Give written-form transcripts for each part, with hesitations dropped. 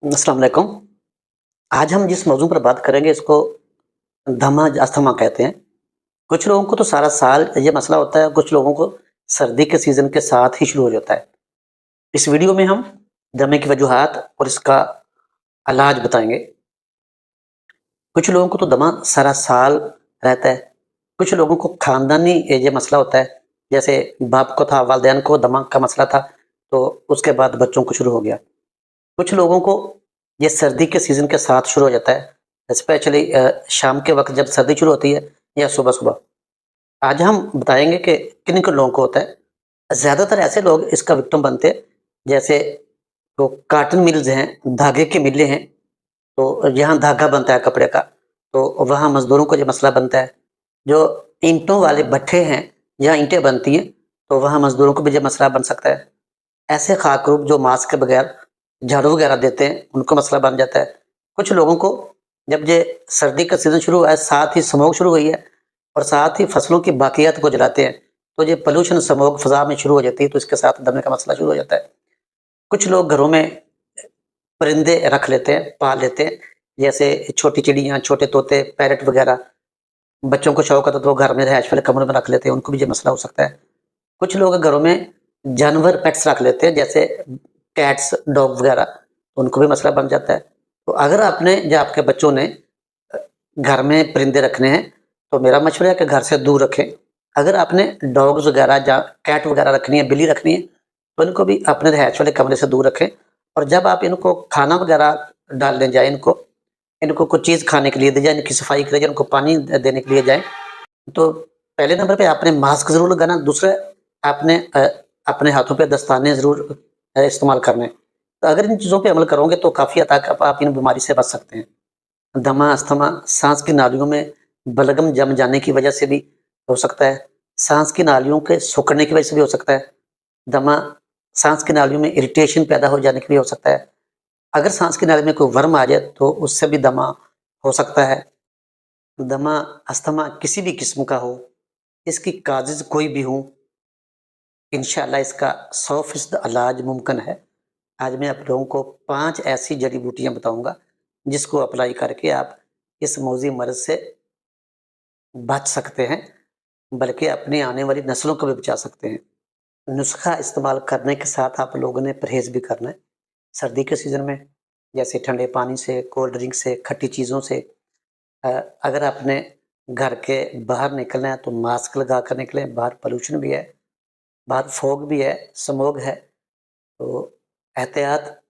अस्सलाम वालेकुम। आज हम जिस मौज़ू पर बात करेंगे इसको दमा अस्थमा कहते हैं। कुछ लोगों को तो सारा साल ये मसला होता है, कुछ लोगों को सर्दी के सीज़न के साथ ही शुरू हो जाता है। इस वीडियो में हम दमे की वजूहात और इसका इलाज बताएँगे। कुछ लोगों को तो दमा सारा साल रहता है, कुछ लोगों को ख़ानदानी ये मसला होता है, जैसे बाप को था, वालिदैन को दमा का मसला था, तो उसके बाद बच्चों को शुरू हो गया। कुछ लोगों को ये सर्दी के सीज़न के साथ शुरू हो जाता है, स्पेशली शाम के वक़्त जब सर्दी शुरू होती है या सुबह-सुबह। आज हम बताएँगे कि किन-किन लोगों को होता है। ज़्यादातर ऐसे लोग इसका विक्टिम बनते हैं, जैसे जो कॉटन मिल्स हैं, धागे की मिलें हैं, तो जहाँ धागा बनता है कपड़े का, तो वहाँ मज़दूरों को ये मसला बनता है। जो ईंटों वाले भट्ठे हैं, जहाँ ईंटें बनती हैं, तो वहाँ मज़दूरों को भी ये मसला बन सकता है। ऐसे खाकरूब जो मास्क के बगैर झाड़ू वगैरह देते हैं, उनको मसला बन जाता है। कुछ लोगों को जब ये सर्दी का सीज़न शुरू हुआ है, साथ ही स्मॉग शुरू हुई है और साथ ही फसलों की बाकियात को जलाते हैं, तो ये पॉल्यूशन स्मॉग फ़ज़ा में शुरू हो जाती है, तो इसके साथ दमे का मसला शुरू हो जाता है। कुछ लोग घरों में परिंदे रख लेते हैं, पाल लेते हैं, जैसे छोटी चिड़ियाँ, छोटे तोते, पैरट वगैरह। बच्चों को शौक होता है तो वो घर में रिहायश वाले कमरों में रख लेते हैं, उनको भी ये मसला हो सकता है। कुछ लोग घरों में जानवर पेट्स रख लेते हैं, जैसे कैट्स, डॉग वगैरह, उनको भी मसला बन जाता है। तो अगर आपने या आपके बच्चों ने अ, घर में परिंदे रखने हैं, तो मेरा मशवरा है कि घर से दूर रखें। अगर आपने डॉग्स वगैरह या कैट वगैरह रखनी है, बिल्ली रखनी है, तो इनको भी अपने रिहायश वाले कमरे से दूर रखें और जब आप इनको खाना वगैरह डालने जाएँ इनको इनको कुछ चीज़ खाने के लिए दें या इनकी सफाई के लिए या इनको पानी देने के लिए जाएँ, तो पहले नंबर पे आपने मास्क ज़रूर लगाना, दूसरा आपने अपने हाथों पे दस्ताने ज़रूर इस्तेमाल करने। तो अगर इन चीज़ों पे अमल करोगे तो काफ़ी हद तक आप इन बीमारी से बच सकते हैं। दमा, अस्थमा साँस की नालियों में बलगम जम जाने की वजह से भी हो सकता है। साँस की नालियों के सिकुड़ने की वजह से भी हो सकता है। दमा साँस की नालियों में इरिटेशन पैदा हो जाने के लिए हो सकता है। अगर साँस की नाली में कोई वर्म आ जाए तो उससे भी दमा हो सकता है। दमा, अस्थमा किसी भी किस्म का हो, इसकी काज़िज़ कोई भी हों, इंशाअल्लाह इसका 100% इलाज मुमकिन है। आज मैं आप लोगों को 5 ऐसी जड़ी-बूटियाँ बताऊँगा, जिसको अप्लाई करके आप इस मौज़ी मर्ज़ से बच सकते हैं, बल्कि अपनी आने वाली नस्लों को भी बचा सकते हैं। नुस्ख़ा इस्तेमाल करने के साथ आप लोगों ने परहेज़ भी करना है। सर्दी के सीज़न में जैसे ठंडे पानी से, कोल्ड ड्रिंक से, खट्टी चीज़ों से अ, अगर आपने घर के बाहर निकलना है तो मास्क लगा कर निकलें, बाहर पॉल्यूशन भी है, बाहर फॉग भी है, स्मॉग है, तो एहतियात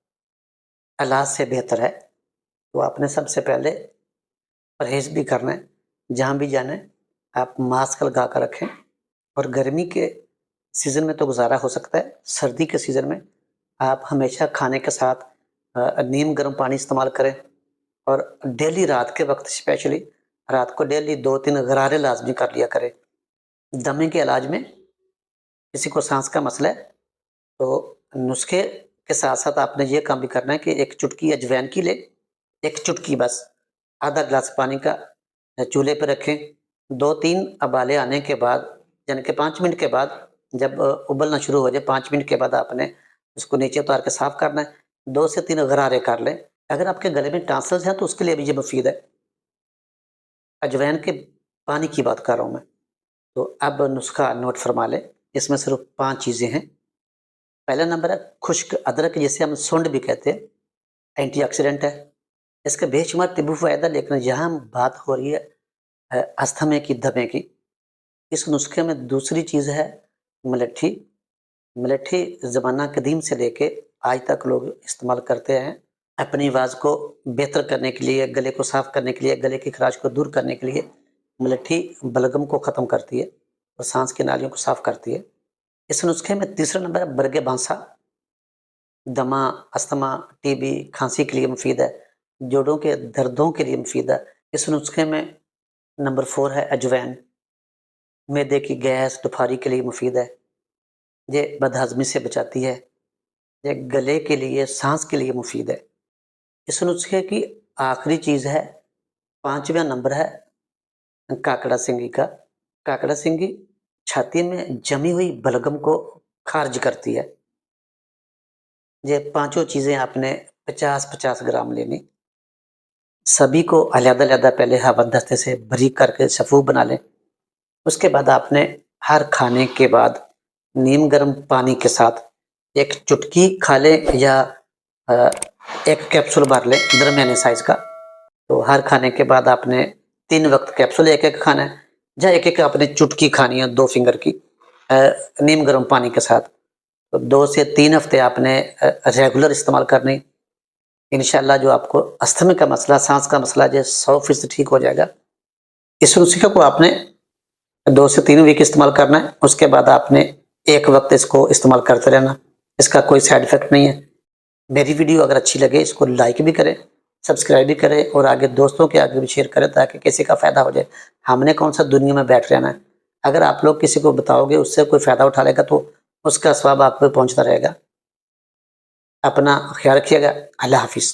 इलाज से बेहतर है। तो आपने सबसे पहले परहेज़ भी करना है, जहाँ भी जाना है, आप मास्क लगा कर रखें और गर्मी के सीज़न में तो गुज़ारा हो सकता है, सर्दी के सीज़न में आप हमेशा खाने के साथ नीम गर्म पानी इस्तेमाल करें और डेली रात के वक़्त स्पेशली रात को डेली 2-3 गरारे लाज़मी कर लिया करें। दमे के इलाज में किसी को साँस का मसला है, तो नुस्खे के साथ-साथ आपने ये काम भी करना है कि 1 चुटकी अजवाइन की लें, 1 चुटकी बस, आधा ग्लास पानी का चूल्हे पे रखें। 2-3 उबाले आने के बाद, यानी कि 5 मिनट के बाद जब उबलना शुरू हो जाए, 5 मिनट के बाद आपने उसको नीचे उतार के साफ़ करना है। 2 से 3 गरारे कर लें। अगर आपके गले में टॉन्सिल्स हैं, तो उसके लिए भी ये मुफ़ीद है। अजवाइन के पानी की बात कर रहा हूँ मैं। तो अब नुस्खा नोट फरमा लें, इसमें सिर्फ़ 5 चीज़ें हैं। पहला नंबर है खुश्क अदरक, जिसे हम सुंड भी कहते हैं, एंटीऑक्सीडेंट है। इसके बेशुमार तिब्बी फ़ायदा, लेकिन यहाँ बात हो रही है अस्थमे की, दमे की। इस नुस्खे में दूसरी चीज़ है मुलट्ठी। मुलट्ठी ज़माना कदीम से लेके आज तक लोग इस्तेमाल करते हैं। अपनी आवाज़ को बेहतर करने के लिए, गले को साफ़ करने के लिए, गले की खराश को दूर करने के लिए मुलट्ठी बलगम को ख़त्म करती है और साँस की नालियों को साफ़ करती है। इस नुस्खे में तीसरा नंबर है बरगे बाँसा। दमा, अस्थमा, टीबी, खाँसी के लिए मुफ़ीद है, जोड़ों के दर्दों के लिए मुफ़ीद है। इस नुस्खे में नंबर 4 है अजवाइन, मैदे की गैस, दुफारी के लिए मुफ़ीद है, ये बदहज़मी से बचाती है, ये गले के लिए, साँस के लिए मुफ़ीद है। इस नुस्खे की आखिरी चीज़ है, 5वाँ नंबर है काकड़ा सिंगी का। काकड़ा सिंगी छाती में जमी हुई बलगम को ख़ारिज करती है। ये पाँचों चीज़ें आपने 50-50 ग्राम लेनी। सभी को अलग-अलग पहले हवा दस्ते से बारीक करके सफ़ूफ बना लें। उसके बाद आपने हर खाने के बाद नीम गर्म पानी के साथ एक चुटकी खा लें या अ, एक कैप्सूल भर लें दरमियाने साइज़ का। तो हर खाने के बाद आपने 3 वक़्त कैप्सूल एक-एक खाना है या एक-एक आपने चुटकी खानी है 2 फिंगर की नीम गर्म पानी के साथ। तो 2 से 3 हफ़्ते आपने रेगुलर इस्तेमाल करनी। इंशाअल्लाह जो आपको अस्थमा का मसला, साँस का मसला जो 100% ठीक हो जाएगा। इस नुस्खे को आपने 2 से 3 वीक इस्तेमाल करना है, उसके बाद आपने एक वक़्त इसको इस्तेमाल करते रहना। इसका कोई साइड इफ़ेक्ट नहीं है। मेरी वीडियो अगर अच्छी लगे इसको लाइक भी करें, सब्सक्राइब भी करें और आगे दोस्तों के आगे भी शेयर करें ताकि किसी का फ़ायदा हो जाए। हमने कौन-सा दुनिया में बैठ रहना है। अगर आप लोग किसी को बताओगे उससे कोई फ़ायदा उठा लेगा तो उसका सवाब आप पे पहुँचता रहेगा। अपना ख़्याल रखिएगा। अल्लाह हाफ़िज़।